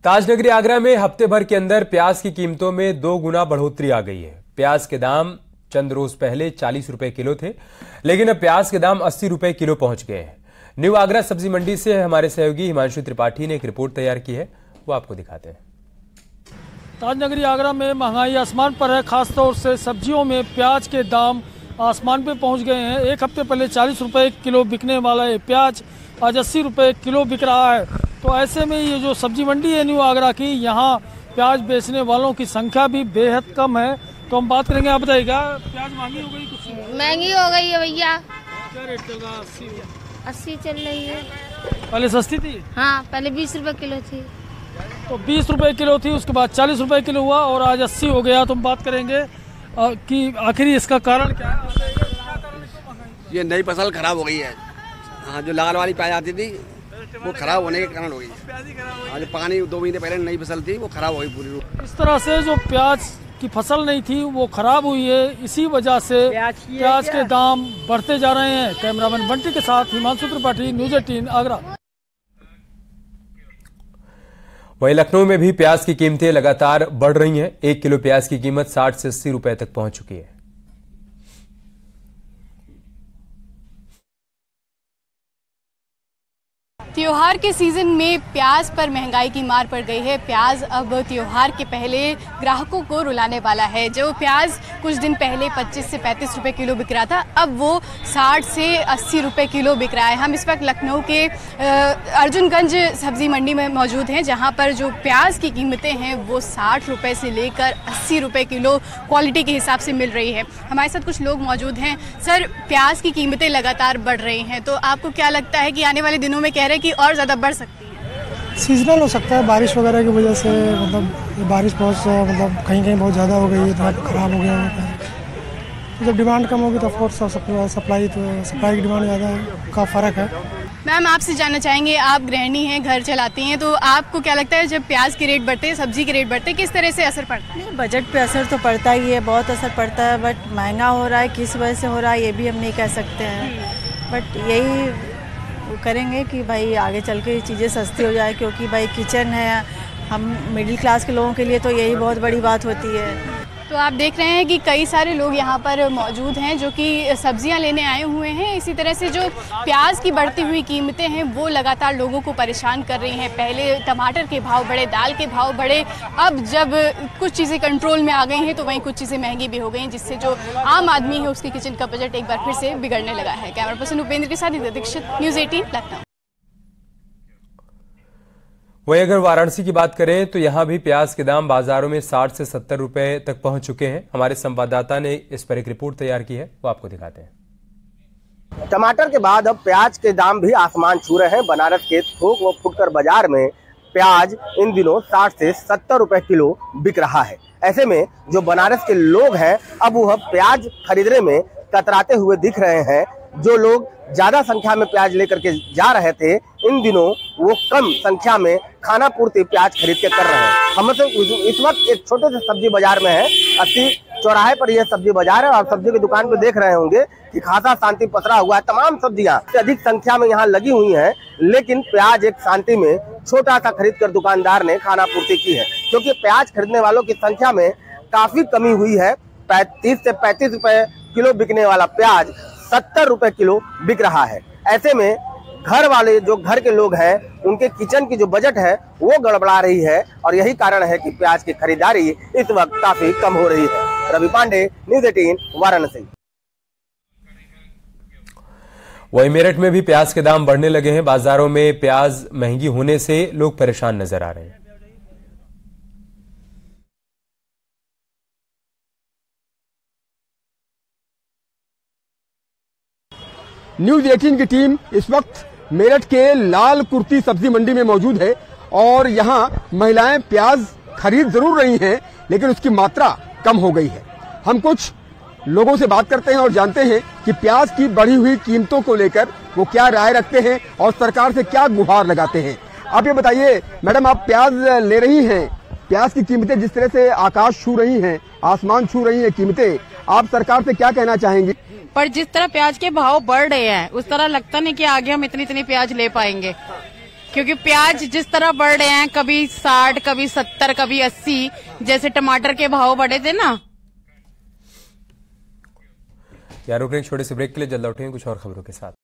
ताजनगरी आगरा में हफ्ते भर के अंदर प्याज की कीमतों में 2 गुना बढ़ोतरी आ गई है। प्याज के दाम चंद रोज पहले 40 रुपए किलो थे, लेकिन अब प्याज के दाम 80 रुपए किलो पहुंच गए हैं। न्यू आगरा सब्जी मंडी से हमारे सहयोगी हिमांशु त्रिपाठी ने एक रिपोर्ट तैयार की है, वो आपको दिखाते हैं। ताजनगरी आगरा में महंगाई आसमान पर है। खासतौर से सब्जियों में प्याज के दाम आसमान पे पहुंच गए हैं। एक हफ्ते पहले 40 रुपए किलो बिकने वाला ये प्याज आज 80 रुपए किलो बिक रहा है। तो ऐसे में ये जो सब्जी मंडी है न्यू आगरा की, यहाँ प्याज बेचने वालों की संख्या भी बेहद कम है। तो हम बात करेंगे, आप बताइएगा प्याज महंगी हो गई? कुछ महंगी हो गई है भैया। क्या रेट चल रहा है? 80 चल रही है। पहले सस्ती थी? हाँ, पहले 20 रुपए किलो थी। तो 20 रुपए किलो थी, उसके बाद 40 रुपए किलो हुआ और आज 80 हो गया। तो हम बात करेंगे कि आखिर इसका कारण क्या है? ये नई फसल खराब हो गई है। हाँ, जो लाल वाली प्याज आती थी वो खराब होने के कारण हो गई। हाँ, जो पानी 2 महीने पहले नई फसल थी वो खराब हो गई पूरी रूप। इस तरह से जो प्याज की फसल नहीं थी वो खराब हुई है। इसी वजह से प्याज के दाम बढ़ते जा रहे हैं। कैमरामैन बंटी के साथ हिमांशु त्रिपाठी, न्यूज़ 18 आगरा। वहीं लखनऊ में भी प्याज की कीमतें लगातार बढ़ रही हैं। 1 किलो प्याज की कीमत 60 से 80 रुपए तक पहुंच चुकी है। त्योहार के सीजन में प्याज पर महंगाई की मार पड़ गई है। प्याज अब त्योहार के पहले ग्राहकों को रुलाने वाला है। जो प्याज कुछ दिन पहले 25 से 35 रुपए किलो बिक रहा था, अब वो 60 से 80 रुपए किलो बिक रहा है। हम इस वक्त लखनऊ के अर्जुनगंज सब्जी मंडी में मौजूद हैं, जहां पर जो प्याज की कीमतें हैं वो 60 रुपए से लेकर 80 रुपए किलो क्वालिटी के हिसाब से मिल रही है। हमारे साथ कुछ लोग मौजूद हैं। सर, प्याज की कीमतें लगातार बढ़ रही हैं, तो आपको क्या लगता है कि आने वाले दिनों में कह रहे कि और ज़्यादा बढ़ सकती है? सीजनल हो सकता है, बारिश वगैरह की वजह से। मतलब बारिश बहुत कहीं कहीं बहुत ज़्यादा हो गई है, तो ख़राब हो गया है। जब डिमांड कम होगी तो ऑफकोर्स सप्लाई की डिमांड ज़्यादा का फ़र्क है। मैम, आपसे जानना चाहेंगे, आप गृहिणी हैं, घर चलाती हैं, तो आपको क्या लगता है जब प्याज के रेट बढ़ते हैं, सब्जी के रेट बढ़ते हैं, किस तरह से असर पड़ता है? बजट पे असर तो पड़ता ही है, बहुत असर पड़ता है। बट महंगा हो रहा है, किस वजह से हो रहा है ये भी हम नहीं कह सकते हैं। बट यही करेंगे कि भाई आगे चल के चीज़ें सस्ती हो जाए, क्योंकि भाई किचन है, हम मिडिल क्लास के लोगों के लिए तो यही बहुत बड़ी बात होती है। तो आप देख रहे हैं कि कई सारे लोग यहाँ पर मौजूद हैं जो कि सब्जियाँ लेने आए हुए हैं। इसी तरह से जो प्याज की बढ़ती हुई कीमतें हैं वो लगातार लोगों को परेशान कर रही हैं। पहले टमाटर के भाव बढ़े, दाल के भाव बढ़े, अब जब कुछ चीज़ें कंट्रोल में आ गई हैं तो वहीं कुछ चीज़ें महंगी भी हो गई हैं, जिससे जो आम आदमी है उसके किचन का बजट एक बार फिर से बिगड़ने लगा है। कैमरा पर्सन उपेंद्र के साथ दीक्षित, न्यूज़ 18 लखनऊ। वहीं अगर वाराणसी की बात करें तो यहां भी प्याज के दाम बाजारों में 60 से 70 रुपए तक पहुंच चुके हैं। हमारे संवाददाता ने इस पर एक रिपोर्ट तैयार की है, वो आपको दिखाते हैं। टमाटर के बाद अब प्याज के दाम भी आसमान छू रहे हैं। बनारस के थोक व फुटकर बाजार में प्याज इन दिनों 60 से 70 रुपए किलो बिक रहा है। ऐसे में जो बनारस के लोग हैं अब वह प्याज खरीदने में कतराते हुए दिख रहे हैं। जो लोग ज्यादा संख्या में प्याज लेकर के जा रहे थे, इन दिनों वो कम संख्या में खाना पूर्ति प्याज खरीद के कर रहे हैं। हम इस वक्त एक छोटे से सब्जी बाजार में है। 80 चौराहे पर यह सब्जी बाजार है और सब्जी की दुकान पे देख रहे होंगे कि खासा शांति पसरा हुआ है। तमाम सब्जियां अधिक संख्या में यहाँ लगी हुई हैं, लेकिन प्याज एक शांति में छोटा सा खरीद कर दुकानदार ने खाना पूर्ति की है, क्योंकि प्याज खरीदने वालों की संख्या में काफी कमी हुई है। 30 से 35 रुपए किलो बिकने वाला प्याज 70 रुपए किलो बिक रहा है। ऐसे में घर वाले जो घर के लोग हैं उनके किचन की जो बजट है वो गड़बड़ा रही है और यही कारण है कि प्याज की खरीदारी इस वक्त काफी कम हो रही है। रवि पांडे, न्यूज़ 18 वाराणसी। वहीं मेरठ में भी प्याज के दाम बढ़ने लगे हैं। बाजारों में प्याज महंगी होने से लोग परेशान नजर आ रहे हैं। न्यूज़ 18 की टीम इस वक्त मेरठ के लाल कुर्ती सब्जी मंडी में मौजूद है और यहां महिलाएं प्याज खरीद जरूर रही हैं, लेकिन उसकी मात्रा कम हो गई है। हम कुछ लोगों से बात करते हैं और जानते हैं कि प्याज की बढ़ी हुई कीमतों को लेकर वो क्या राय रखते हैं और सरकार से क्या गुहार लगाते हैं। आप ये बताइए मैडम, आप प्याज ले रही हैं, प्याज की कीमतें जिस तरह से आकाश छू रही हैं, आसमान छू रही हैं कीमतें, आप सरकार से क्या कहना चाहेंगी? पर जिस तरह प्याज के भाव बढ़ रहे हैं उस तरह लगता नहीं कि आगे हम इतनी प्याज ले पाएंगे। क्योंकि प्याज जिस तरह बढ़ रहे हैं, कभी 60, कभी 70, कभी 80, जैसे टमाटर के भाव बढ़े थे ना। यार रुक रहे छोटे से ब्रेक के लिए, जल्द लौटेंगे कुछ और खबरों के साथ।